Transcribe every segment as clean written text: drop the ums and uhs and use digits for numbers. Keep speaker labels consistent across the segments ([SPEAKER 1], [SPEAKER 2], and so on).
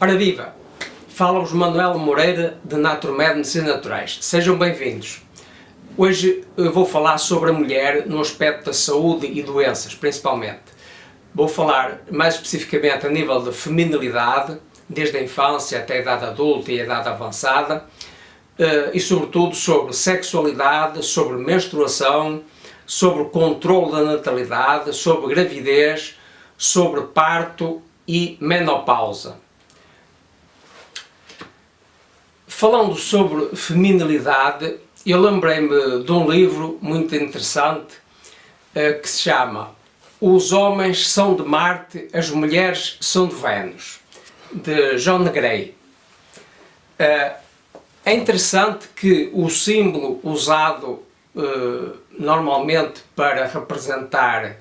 [SPEAKER 1] Ora viva! Fala-vos Manuel Moreira de Naturmed Medicinas Naturais. Sejam bem-vindos. Hoje vou falar sobre a mulher no aspecto da saúde e doenças, principalmente. Vou falar mais especificamente a nível de feminilidade, desde a infância até a idade adulta e a idade avançada, e sobretudo sobre sexualidade, sobre menstruação, sobre controle da natalidade, sobre gravidez, sobre parto e menopausa. Falando sobre feminilidade, eu lembrei-me de um livro muito interessante que se chama Os Homens São de Marte, as Mulheres São de Vênus, de John Gray. É interessante que o símbolo usado normalmente para representar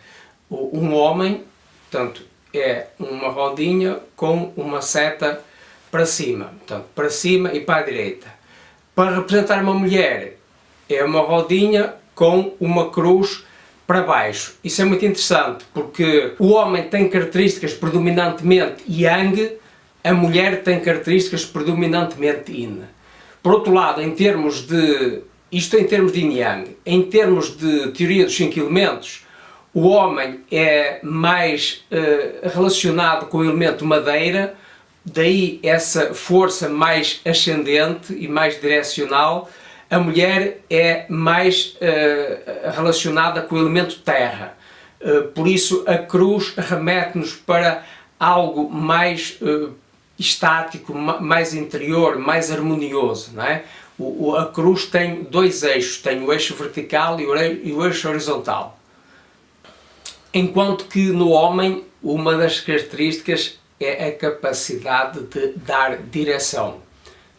[SPEAKER 1] um homem, portanto, é uma rodinha com uma seta para cima, portanto, para cima e para a direita. Para representar uma mulher, é uma rodinha com uma cruz para baixo. Isso é muito interessante, porque o homem tem características predominantemente yang, a mulher tem características predominantemente yin. Por outro lado, em termos de yin yang, em termos de teoria dos 5 elementos, o homem é mais relacionado com o elemento madeira, daí essa força mais ascendente e mais direcional. A mulher é mais relacionada com o elemento terra. Por isso a cruz remete-nos para algo mais estático, mais interior, mais harmonioso, não é? A cruz tem dois eixos, tem o eixo vertical e o eixo horizontal. Enquanto que no homem uma das características é a capacidade de dar direção.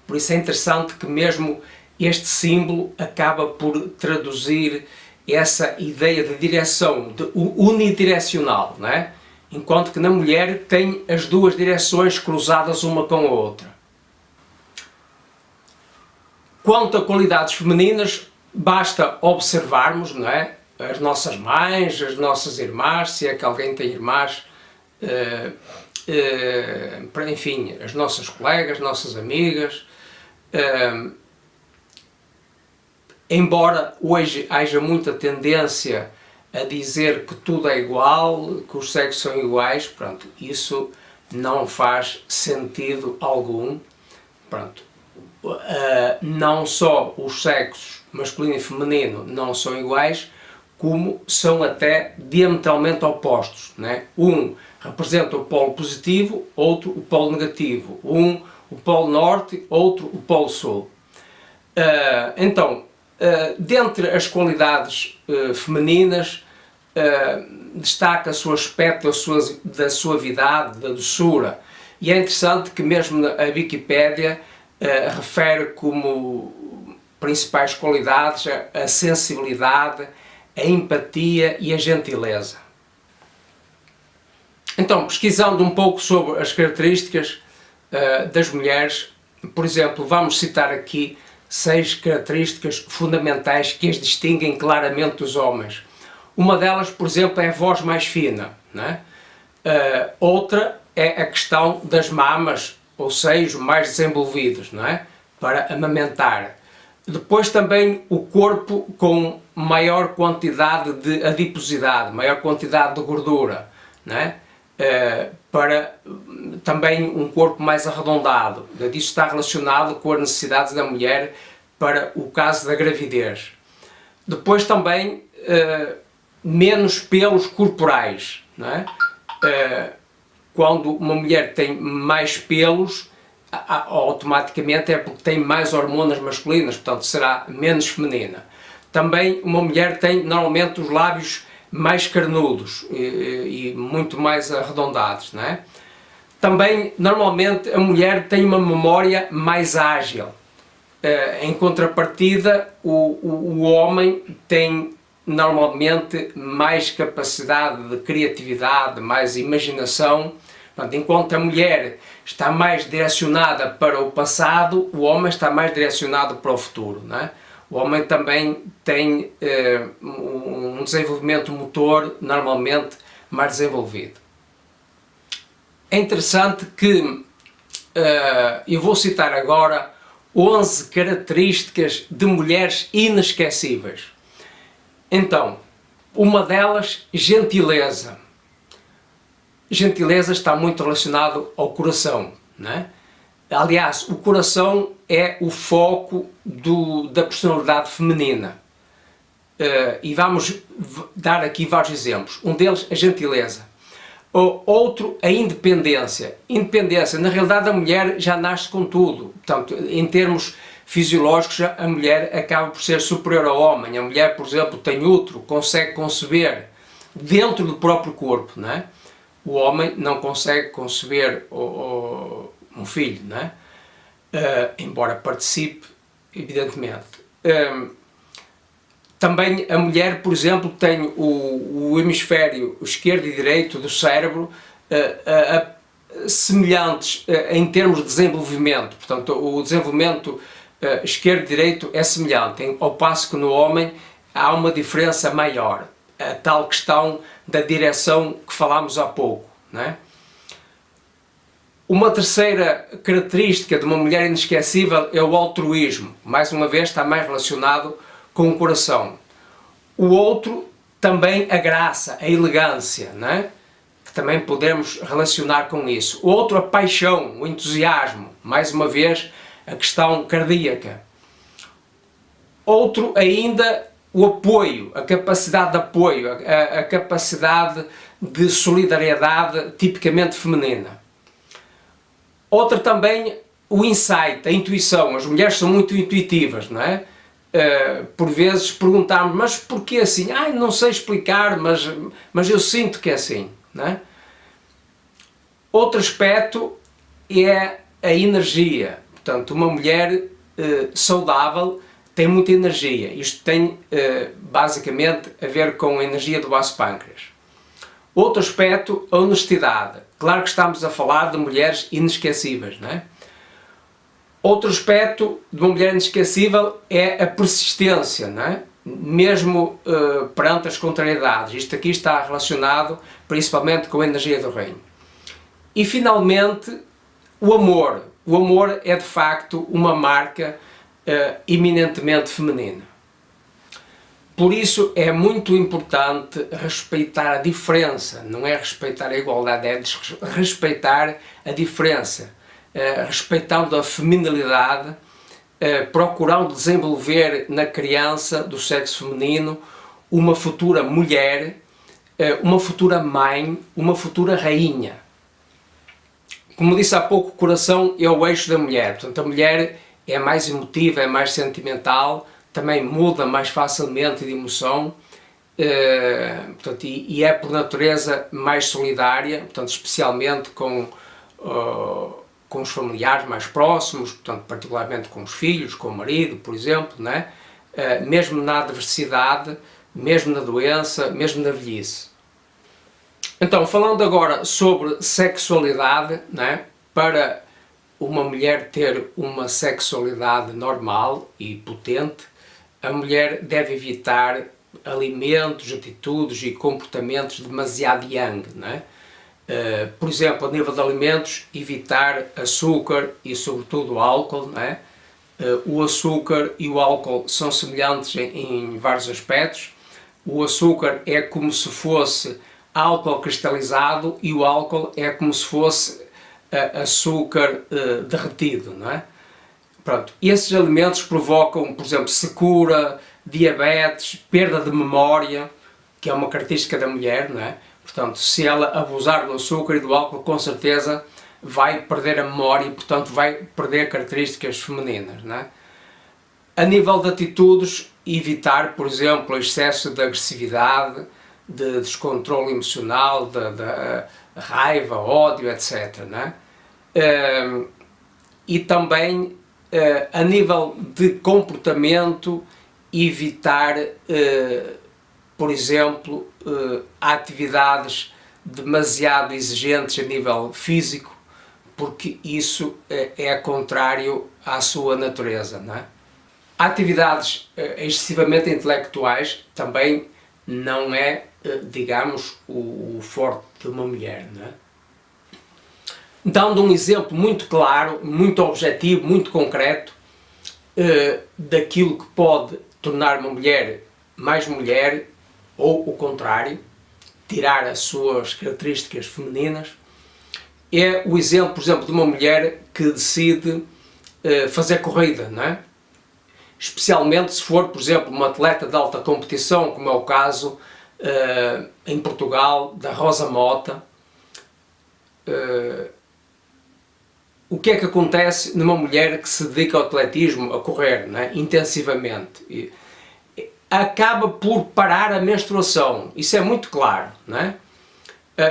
[SPEAKER 1] Por isso é interessante que mesmo este símbolo acaba por traduzir essa ideia de direção, de unidirecional, não é? Enquanto que na mulher tem as duas direções cruzadas uma com a outra. Quanto a qualidades femininas, basta observarmos, não é? As nossas mães, as nossas irmãs, se é que alguém tem irmãs, enfim, as nossas colegas, nossas amigas. Embora hoje haja muita tendência a dizer que tudo é igual, que os sexos são iguais, pronto, isso não faz sentido algum. Pronto. Não só os sexos masculino e feminino não são iguais, como são até diametralmente opostos, né? Um representa o polo positivo, outro o polo negativo. Um o polo norte, outro o polo sul. Então, dentre as qualidades femininas, destaca-se o aspecto da suavidade, da doçura. E é interessante que mesmo a Wikipédia refere como principais qualidades a sensibilidade, a empatia e a gentileza. Então, pesquisando um pouco sobre as características das mulheres, por exemplo, vamos citar aqui 6 características fundamentais que as distinguem claramente dos homens. Uma delas, por exemplo, é a voz mais fina, não é? Outra é a questão das mamas ou seios mais desenvolvidos, não é? Para amamentar. Depois também o corpo com maior quantidade de adiposidade, maior quantidade de gordura, não é? Para também um corpo mais arredondado. Isso está relacionado com as necessidades da mulher para o caso da gravidez. Depois também menos pelos corporais, não é? Quando uma mulher tem mais pelos, automaticamente é porque tem mais hormonas masculinas, portanto será menos feminina. Também uma mulher tem normalmente os lábios mais carnudos e muito mais arredondados, não é? Também normalmente a mulher tem uma memória mais ágil. Em contrapartida, o homem tem normalmente mais capacidade de criatividade, mais imaginação. Portanto, enquanto a mulher está mais direcionada para o passado, o homem está mais direcionado para o futuro, não é? O homem também tem um desenvolvimento motor normalmente mais desenvolvido. É interessante que eu vou citar agora 11 características de mulheres inesquecíveis. Então, uma delas, gentileza. Gentileza está muito relacionado ao coração, não é? Aliás, o coração é o foco da personalidade feminina. E vamos dar aqui vários exemplos. Um deles, a gentileza. Outro, a independência. Independência, na realidade a mulher já nasce com tudo. Portanto, em termos fisiológicos, a mulher acaba por ser superior ao homem. A mulher, por exemplo, tem útero, consegue conceber dentro do próprio corpo, não é? O homem não consegue conceber um filho, não é? Embora participe, evidentemente. Também a mulher, por exemplo, tem o hemisfério esquerdo e direito do cérebro semelhantes em termos de desenvolvimento. Portanto, o desenvolvimento esquerdo e direito é semelhante, ao passo que no homem há uma diferença maior. A tal questão da direção que falámos há pouco, não é? Uma terceira característica de uma mulher inesquecível é o altruísmo. Mais uma vez, está mais relacionado com o coração. O outro, também a graça, a elegância, não é? Que também podemos relacionar com isso. O outro, a paixão, o entusiasmo. Mais uma vez, a questão cardíaca. Outro ainda, o apoio, a capacidade de apoio, a capacidade de solidariedade tipicamente feminina. Outra também, o insight, a intuição. As mulheres são muito intuitivas, não é? Por vezes perguntamos, mas porquê assim? Não sei explicar, mas eu sinto que é assim, não é? Outro aspecto é a energia. Portanto, uma mulher saudável tem muita energia. Isto tem basicamente a ver com a energia do baço pâncreas. Outro aspecto, a honestidade. Claro que estamos a falar de mulheres inesquecíveis, não é? Outro aspecto de uma mulher inesquecível é a persistência, não é? Mesmo perante as contrariedades. Isto aqui está relacionado principalmente com a energia do reino. E finalmente, o amor. O amor é de facto uma marca eminentemente feminina. Por isso é muito importante respeitar a diferença, não é respeitar a igualdade, é respeitar a diferença, respeitando a feminilidade, procurando desenvolver na criança do sexo feminino uma futura mulher, uma futura mãe, uma futura rainha. Como disse há pouco, o coração é o eixo da mulher, portanto a mulher é mais emotiva, é mais sentimental, também muda mais facilmente de emoção, portanto, e é por natureza mais solidária, portanto, especialmente com os familiares mais próximos, portanto, particularmente com os filhos, com o marido, por exemplo, não é? Mesmo na adversidade, mesmo na doença, mesmo na velhice. Então, falando agora sobre sexualidade, não é? Para uma mulher ter uma sexualidade normal e potente, a mulher deve evitar alimentos, atitudes e comportamentos demasiado yang, não é? Por exemplo, a nível de alimentos, evitar açúcar e sobretudo álcool, não é? O açúcar e o álcool são semelhantes em vários aspectos. O açúcar é como se fosse álcool cristalizado e o álcool é como se fosse açúcar derretido, não é? Pronto, esses alimentos provocam, por exemplo, secura, diabetes, perda de memória, que é uma característica da mulher, não é? Portanto, se ela abusar do açúcar e do álcool, com certeza vai perder a memória e, portanto, vai perder características femininas, não é? A nível de atitudes, evitar, por exemplo, o excesso de agressividade, de descontrole emocional, de raiva, ódio, etc., não é? E também, a nível de comportamento, evitar, por exemplo, atividades demasiado exigentes a nível físico, porque isso é contrário à sua natureza, não é? Atividades excessivamente intelectuais também não é, digamos, o forte de uma mulher, não é? dando um exemplo muito claro, muito objetivo, muito concreto, daquilo que pode tornar uma mulher mais mulher, ou o contrário, tirar as suas características femininas. É o exemplo, por exemplo, de uma mulher que decide fazer corrida, não é? Especialmente se for, por exemplo, uma atleta de alta competição, como é o caso em Portugal, da Rosa Mota. O que é que acontece numa mulher que se dedica ao atletismo, a correr, não é? Intensivamente? Acaba por parar a menstruação, isso é muito claro, não é?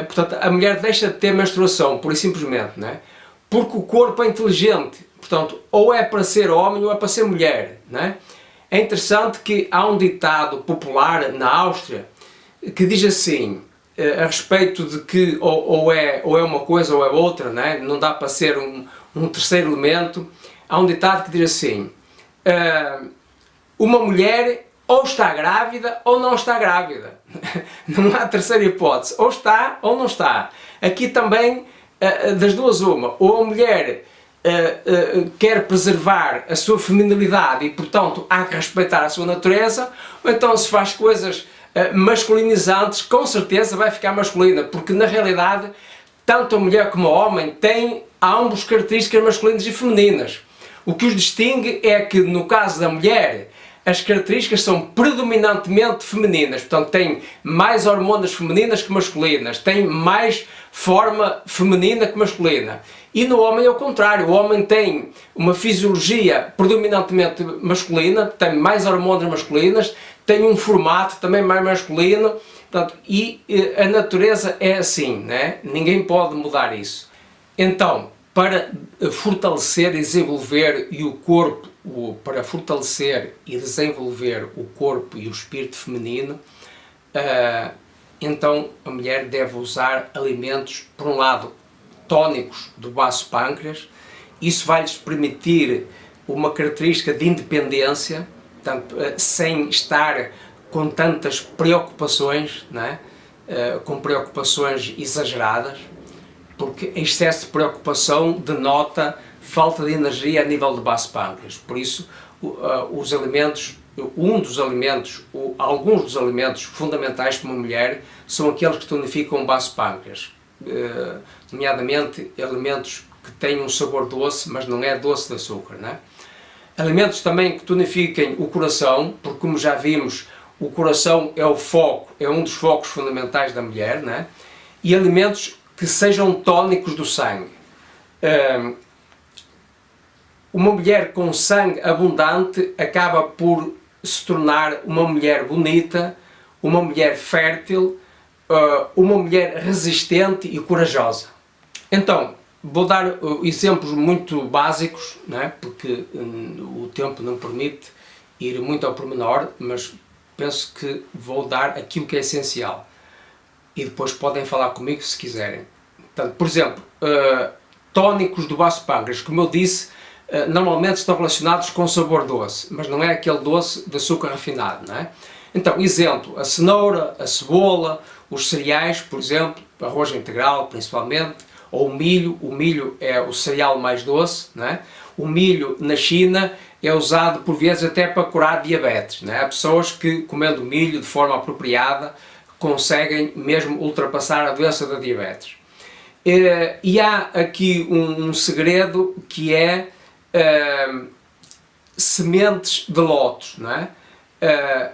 [SPEAKER 1] Portanto, a mulher deixa de ter menstruação, pura e simplesmente, não é? Porque o corpo é inteligente, portanto, ou é para ser homem ou é para ser mulher, não é? É interessante que há um ditado popular na Áustria que diz assim, a respeito de que ou é uma coisa ou é outra, não é? Não dá para ser um terceiro elemento. Há um ditado que diz assim, uma mulher ou está grávida ou não está grávida. Não há terceira hipótese, ou está ou não está. Aqui também, das duas uma, ou a mulher quer preservar a sua feminilidade e, portanto, há que respeitar a sua natureza, ou então se faz coisas masculinizantes, com certeza vai ficar masculina, porque na realidade, tanto a mulher como o homem têm ambos características masculinas e femininas. O que os distingue é que, no caso da mulher, as características são predominantemente femininas, portanto tem mais hormonas femininas que masculinas, tem mais forma feminina que masculina. E no homem é o contrário, o homem tem uma fisiologia predominantemente masculina, tem mais hormonas masculinas, tem um formato também mais masculino, portanto, e a natureza é assim, né? Ninguém pode mudar isso. Então, para fortalecer e desenvolver o corpo, para fortalecer e desenvolver o corpo e o espírito feminino, então a mulher deve usar alimentos, por um lado, tónicos do baço pâncreas. Isso vai-lhes permitir uma característica de independência, portanto, sem estar com tantas preocupações, não é? Com preocupações exageradas, porque excesso de preocupação denota falta de energia a nível de baço pâncreas. Por isso, os alimentos, alguns dos alimentos fundamentais para uma mulher são aqueles que tonificam o baço pâncreas, nomeadamente alimentos que têm um sabor doce, mas não é doce de açúcar, não é? Alimentos também que tonifiquem o coração, porque, como já vimos, o coração é o foco, é um dos focos fundamentais da mulher, não é? E alimentos que sejam tónicos do sangue. Uma mulher com sangue abundante acaba por se tornar uma mulher bonita, uma mulher fértil, uma mulher resistente e corajosa. Então, vou dar exemplos muito básicos, não é? Porque o tempo não permite ir muito ao pormenor, mas penso que vou dar aquilo que é essencial. E depois podem falar comigo se quiserem. Portanto, por exemplo, tónicos do baço pâncreas, como eu disse, normalmente estão relacionados com sabor doce, mas não é aquele doce de açúcar refinado, não é? Então, exemplo, a cenoura, a cebola, os cereais, por exemplo, arroz integral principalmente, ou o milho é o cereal mais doce, não é? O milho na China é usado por vezes até para curar diabetes, não é? Há pessoas que, comendo milho de forma apropriada, conseguem mesmo ultrapassar a doença da diabetes. E há aqui um segredo que é sementes de lótus, não é?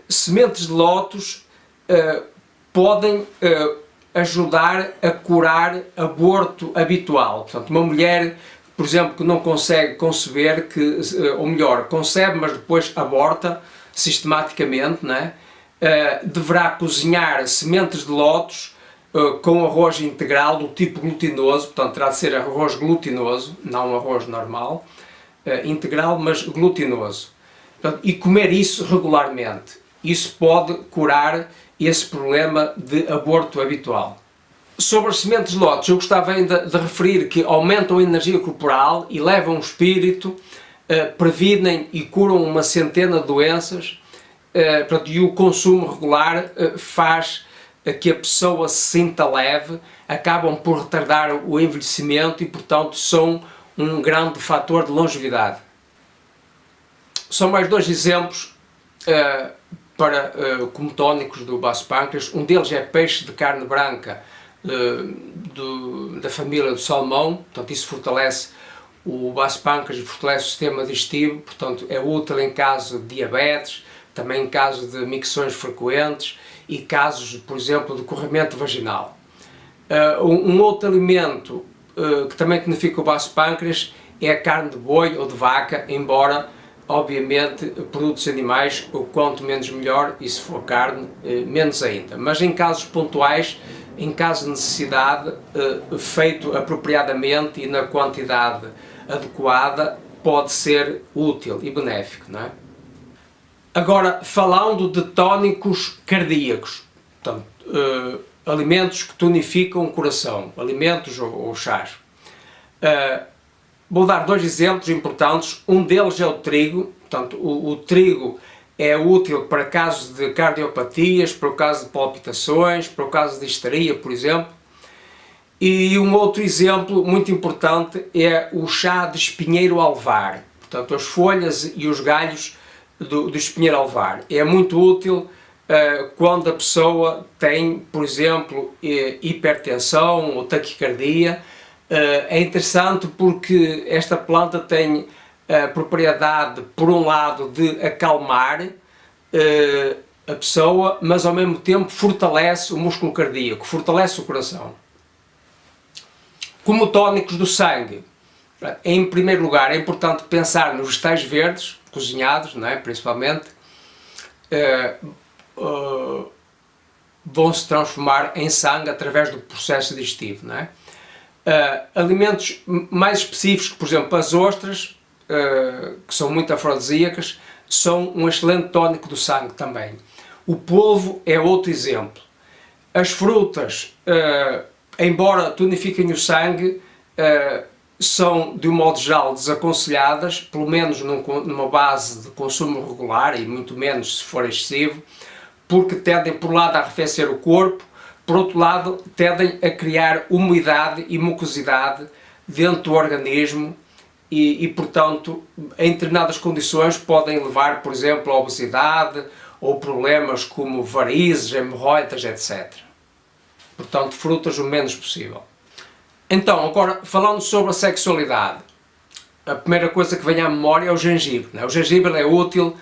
[SPEAKER 1] Sementes de lótus podem ajudar a curar aborto habitual. Portanto, uma mulher, por exemplo, que não consegue conceber, ou melhor, concebe, mas depois aborta sistematicamente, não é? Deverá cozinhar sementes de lótus com arroz integral do tipo glutinoso, portanto terá de ser arroz glutinoso, não arroz normal, integral, mas glutinoso. Portanto, e comer isso regularmente. Isso pode curar esse problema de aborto habitual. Sobre as sementes de lótus, eu gostava ainda de referir que aumentam a energia corporal, elevam o espírito, previnem e curam uma centena de doenças, e o consumo regular faz que a pessoa se sinta leve, acabam por retardar o envelhecimento e, portanto, são um grande fator de longevidade. São mais dois exemplos como tónicos do baço pâncreas. Um deles é peixe de carne branca da família do salmão, portanto isso fortalece o baço pâncreas e fortalece o sistema digestivo, portanto é útil em caso de diabetes, também em caso de micções frequentes e casos, por exemplo, de corrimento vaginal. Um outro alimento que também tonifica o baço pâncreas é a carne de boi ou de vaca, embora obviamente produtos animais o quanto menos melhor, e se for carne menos ainda, mas em casos pontuais, em caso de necessidade, feito apropriadamente e na quantidade adequada, pode ser útil e benéfico, não é? Agora, falando de tónicos cardíacos, portanto, alimentos que tonificam o coração, alimentos ou chás. Vou dar dois exemplos importantes. Um deles é o trigo. Portanto, o trigo é útil para casos de cardiopatias, para o caso de palpitações, para o caso de histeria, por exemplo. E um outro exemplo muito importante é o chá de espinheiro alvar. Portanto, as folhas e os galhos do espinheiro alvar. É muito útil quando a pessoa tem, por exemplo, hipertensão ou taquicardia. É interessante porque esta planta tem a propriedade, por um lado, de acalmar a pessoa, mas ao mesmo tempo fortalece o músculo cardíaco, fortalece o coração. Como tónicos do sangue, em primeiro lugar é importante pensar nos vegetais verdes, cozinhados, não é? Principalmente, vão se transformar em sangue através do processo digestivo, não é? Alimentos mais específicos, por exemplo, as ostras, que são muito afrodisíacas, são um excelente tónico do sangue também. O polvo é outro exemplo. As frutas, embora tonifiquem o sangue, são de um modo geral desaconselhadas, pelo menos numa base de consumo regular e muito menos se for excessivo, porque tendem por um lado a arrefecer o corpo, por outro lado tendem a criar umidade e mucosidade dentro do organismo e portanto em determinadas condições podem levar, por exemplo, a obesidade ou problemas como varizes, hemorroidas, etc. Portanto, frutas o menos possível. Então, agora falando sobre a sexualidade, a primeira coisa que vem à memória é o gengibre, não é? O gengibre é útil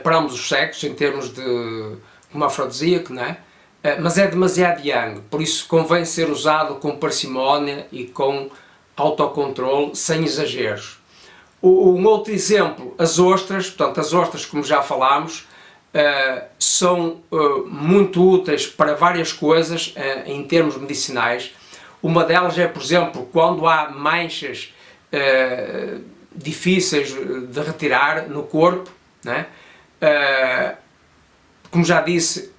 [SPEAKER 1] para ambos os sexos em termos de como afrodisíaco, não é? Mas é demasiado yang, por isso convém ser usado com parcimónia e com autocontrole, sem exageros. Um outro exemplo, as ostras, portanto as ostras, como já falámos, são muito úteis para várias coisas em termos medicinais. Uma delas é, por exemplo, quando há manchas difíceis de retirar no corpo, né? Como já disse,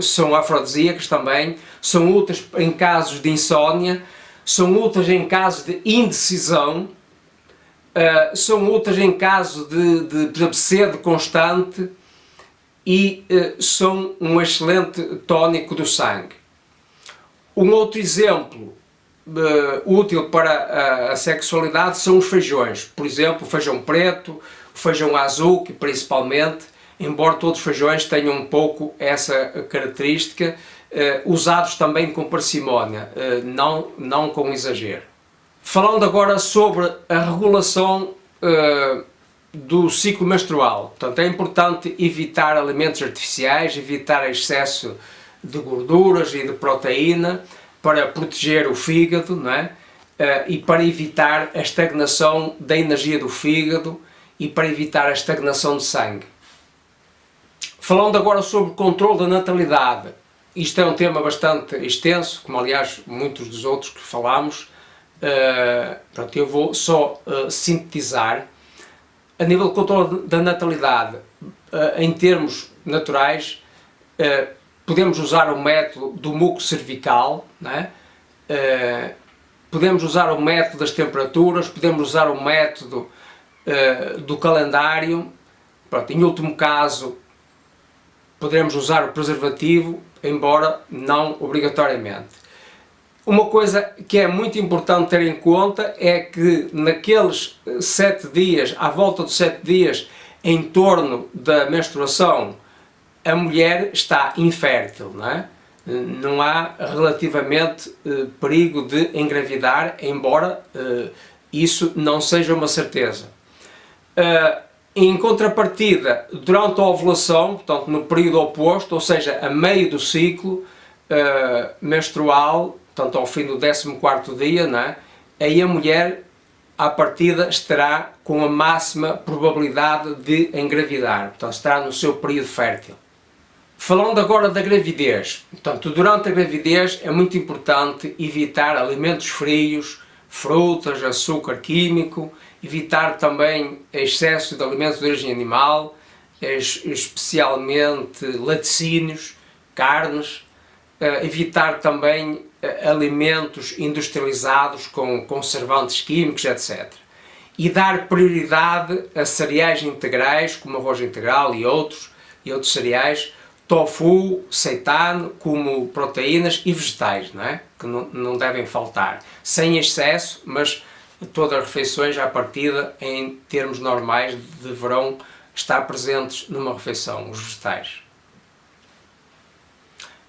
[SPEAKER 1] são afrodisíacas também, são úteis em casos de insónia, são úteis em casos de indecisão, são úteis em caso de por exemplo, sede constante e são um excelente tónico do sangue. Um outro exemplo útil para a sexualidade são os feijões, por exemplo, o feijão preto, o feijão azul, que principalmente, embora todos os feijões tenham um pouco essa característica, usados também com parcimónia, não com exagero. Falando agora sobre a regulação do ciclo menstrual, portanto é importante evitar alimentos artificiais, evitar excesso de gorduras e de proteína para proteger o fígado, não é? E para evitar a estagnação da energia do fígado e para evitar a estagnação de sangue. Falando agora sobre o controle da natalidade, isto é um tema bastante extenso, como aliás muitos dos outros que falámos, pronto, eu vou só sintetizar. A nível de controle da natalidade, em termos naturais, podemos usar o método do muco cervical, não é? Podemos usar o método das temperaturas, podemos usar o método do calendário, pronto, em último caso, poderemos usar o preservativo, embora não obrigatoriamente. Uma coisa que é muito importante ter em conta é que naqueles 7 dias, à volta dos 7 dias, em torno da menstruação, a mulher está infértil, não é? Não há relativamente perigo de engravidar, embora isso não seja uma certeza. Em contrapartida, durante a ovulação, portanto no período oposto, ou seja, a meio do ciclo menstrual, portanto ao fim do 14º dia, não é? Aí a mulher, à partida, estará com a máxima probabilidade de engravidar, portanto estará no seu período fértil. Falando agora da gravidez, portanto, durante a gravidez é muito importante evitar alimentos frios, frutas, açúcar químico, evitar também excesso de alimentos de origem animal, especialmente laticínios, carnes, evitar também alimentos industrializados com conservantes químicos, etc. E dar prioridade a cereais integrais, como arroz integral e outros cereais, tofu, seitan, como proteínas e vegetais, não é? Que não devem faltar. Sem excesso, mas todas as refeições à partida, em termos normais, deverão estar presentes numa refeição, os vegetais.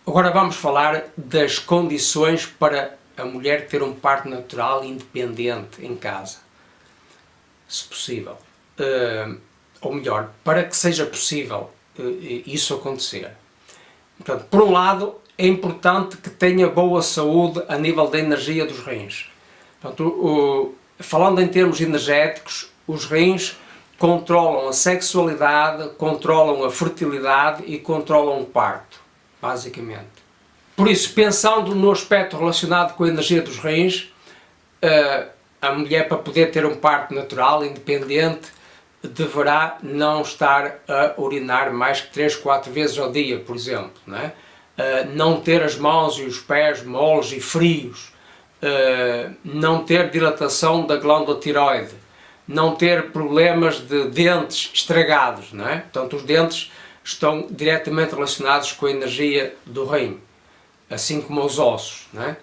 [SPEAKER 1] Agora vamos falar das condições para a mulher ter um parto natural independente em casa, se possível. Ou melhor, para que seja possível isso acontecer. Portanto, por um lado, é importante que tenha boa saúde a nível da energia dos rins. Portanto, falando em termos energéticos, os rins controlam a sexualidade, controlam a fertilidade e controlam o parto, basicamente. Por isso, pensando no aspecto relacionado com a energia dos rins, a mulher, para poder ter um parto natural, independente, deverá não estar a urinar mais que 3, 4 vezes ao dia, por exemplo, não é? Não ter as mãos e os pés moles e frios, não ter dilatação da glândula tiroide, não ter problemas de dentes estragados, não é? Portanto, os dentes estão diretamente relacionados com a energia do rim, assim como os ossos, não é?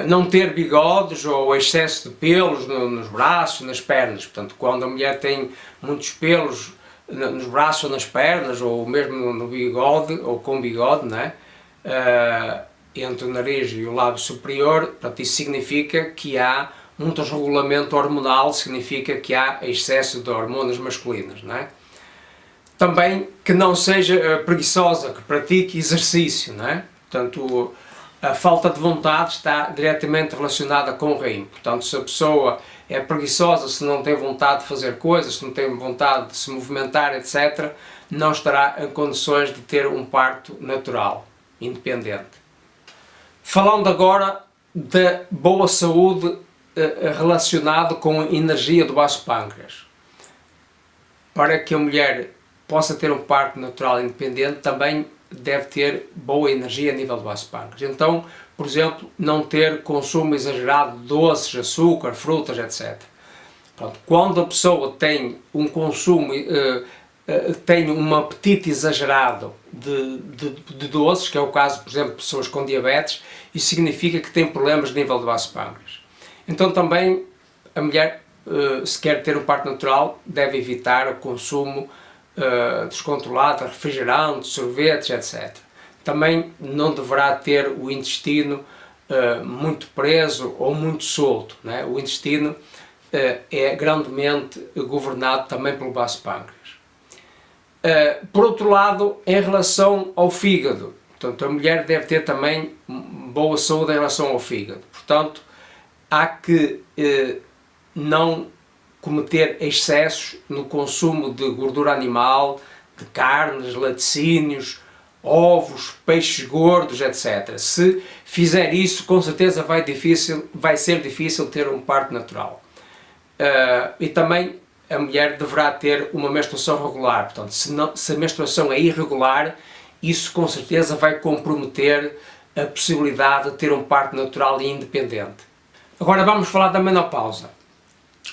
[SPEAKER 1] Não ter bigodes ou excesso de pelos nos braços, nas pernas. Portanto, quando a mulher tem muitos pelos nos braços ou nas pernas, ou mesmo no bigode, ou com bigode, não é? Entre o nariz e o lábio superior, portanto, isso significa que há um desregulamento hormonal, significa que há excesso de hormonas masculinas, não é? Também que não seja preguiçosa, que pratique exercício, não é? Portanto, a falta de vontade está diretamente relacionada com o rim. Portanto, se a pessoa é preguiçosa, se não tem vontade de fazer coisas, se não tem vontade de se movimentar, etc., não estará em condições de ter um parto natural, independente. Falando agora da boa saúde relacionada com a energia do baço pâncreas. Para que a mulher possa ter um parto natural independente, também deve ter boa energia a nível do baço pâncreas. Então, por exemplo, não ter consumo exagerado de doces, açúcar, frutas, etc. Pronto, quando a pessoa tem um consumo, tem um apetite exagerado de doces, que é o caso, por exemplo, de pessoas com diabetes, isso significa que tem problemas a nível do baço pâncreas. Então também a mulher, se quer ter um parto natural, deve evitar o consumo descontrolado de refrigerantes, sorvetes, etc. Também não deverá ter o intestino muito preso ou muito solto, né? O intestino é grandemente governado também pelo baço pâncreas. Por outro lado, em relação ao fígado, portanto, a mulher deve ter também boa saúde em relação ao fígado. Portanto, há que não cometer excessos no consumo de gordura animal, de carnes, laticínios, ovos, peixes gordos, etc. Se fizer isso, com certeza vai ser difícil ter um parto natural. E também a mulher deverá ter uma menstruação regular. Portanto, se a menstruação é irregular, isso com certeza vai comprometer a possibilidade de ter um parto natural e independente. Agora vamos falar da menopausa.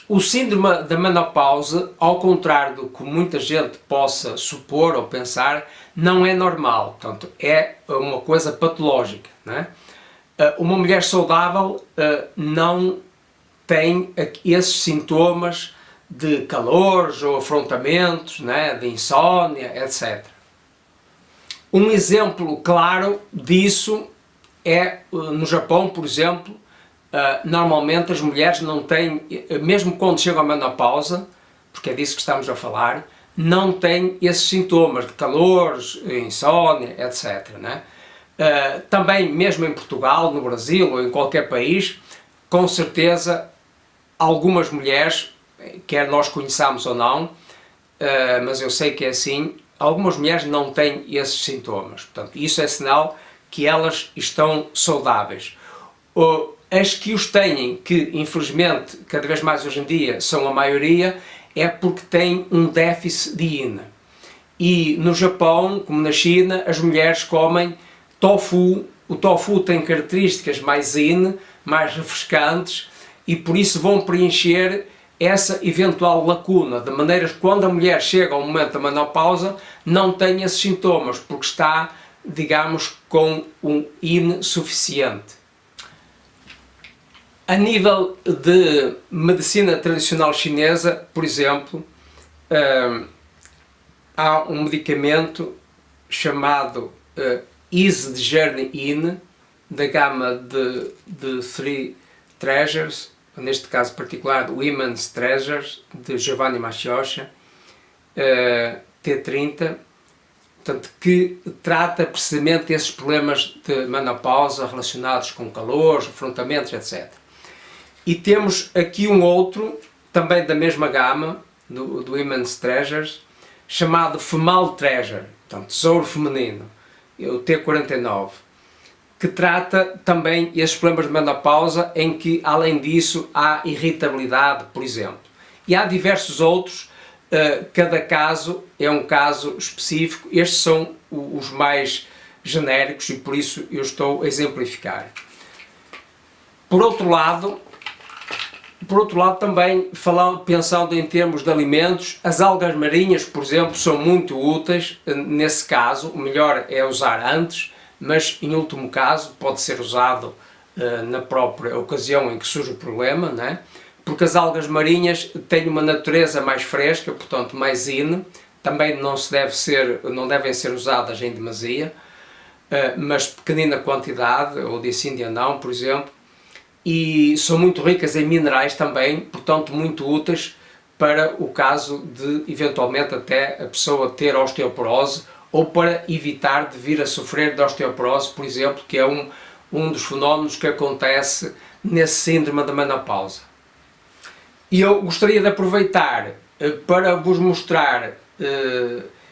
[SPEAKER 1] O síndrome da menopausa, ao contrário do que muita gente possa supor ou pensar, não é normal, portanto, é uma coisa patológica, não é? Uma mulher saudável não tem esses sintomas de calores ou afrontamentos, não é? De insónia, etc. Um exemplo claro disso é no Japão, por exemplo. Normalmente as mulheres não têm, mesmo quando chegam à menopausa, porque é disso que estamos a falar, não têm esses sintomas de calores, insónia, etc. Né? Também, mesmo em Portugal, no Brasil ou em qualquer país, com certeza algumas mulheres, quer nós conheçamos ou não, mas eu sei que é assim, algumas mulheres não têm esses sintomas. Portanto, isso é sinal que elas estão saudáveis. As que os têm, que infelizmente cada vez mais hoje em dia são a maioria, é porque têm um déficit de yin. E no Japão, como na China, as mulheres comem tofu. O tofu tem características mais yin, mais refrescantes, e por isso vão preencher essa eventual lacuna, de maneira que quando a mulher chega ao momento da menopausa não tem esses sintomas, porque está, digamos, com um yin suficiente. A nível de medicina tradicional chinesa, por exemplo, há um medicamento chamado Ease Journey In, da gama de Three Treasures, neste caso particular Women's Treasures, de Giovanni Mascioscia, T30, portanto, que trata precisamente esses problemas de menopausa relacionados com calores, afrontamentos, etc. E temos aqui um outro, também da mesma gama, do Women's Treasures, chamado Female Treasure, portanto, Tesouro Feminino, o T49, que trata também esses problemas de menopausa, em que, além disso, há irritabilidade, por exemplo. E há diversos outros, cada caso é um caso específico, estes são os mais genéricos e por isso eu estou a exemplificar. Por outro lado também, pensando em termos de alimentos, as algas marinhas, por exemplo, são muito úteis. Nesse caso, o melhor é usar antes, mas em último caso pode ser usado na própria ocasião em que surge o problema, né? Porque as algas marinhas têm uma natureza mais fresca, portanto mais yin, também não devem ser usadas em demasia, mas pequenina quantidade, ou disse Índia não, por exemplo, e são muito ricas em minerais também, portanto muito úteis para o caso de eventualmente até a pessoa ter osteoporose ou para evitar de vir a sofrer de osteoporose, por exemplo, que é um dos fenómenos que acontece nesse síndrome da menopausa. E eu gostaria de aproveitar para vos mostrar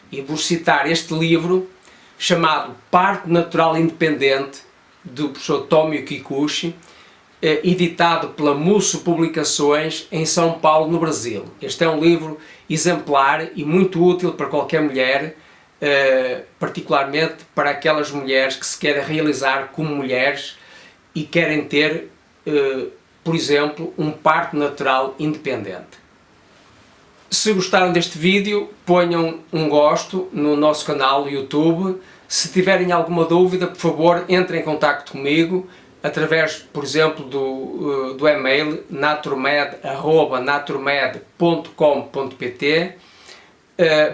[SPEAKER 1] e vos citar este livro chamado Parto Natural Independente, do professor Tomio Kikuchi, editado pela Musso Publicações em São Paulo, no Brasil. Este é um livro exemplar e muito útil para qualquer mulher, particularmente para aquelas mulheres que se querem realizar como mulheres e querem ter, por exemplo, um parto natural independente. Se gostaram deste vídeo, ponham um gosto no nosso canal do YouTube. Se tiverem alguma dúvida, por favor, entrem em contacto comigo através, por exemplo, do e-mail naturmed@naturmed.com.pt.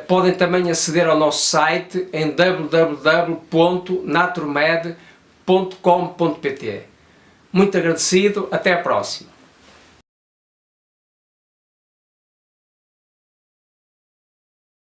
[SPEAKER 1] Podem também aceder ao nosso site em www.naturmed.com.pt. Muito agradecido, até a próxima!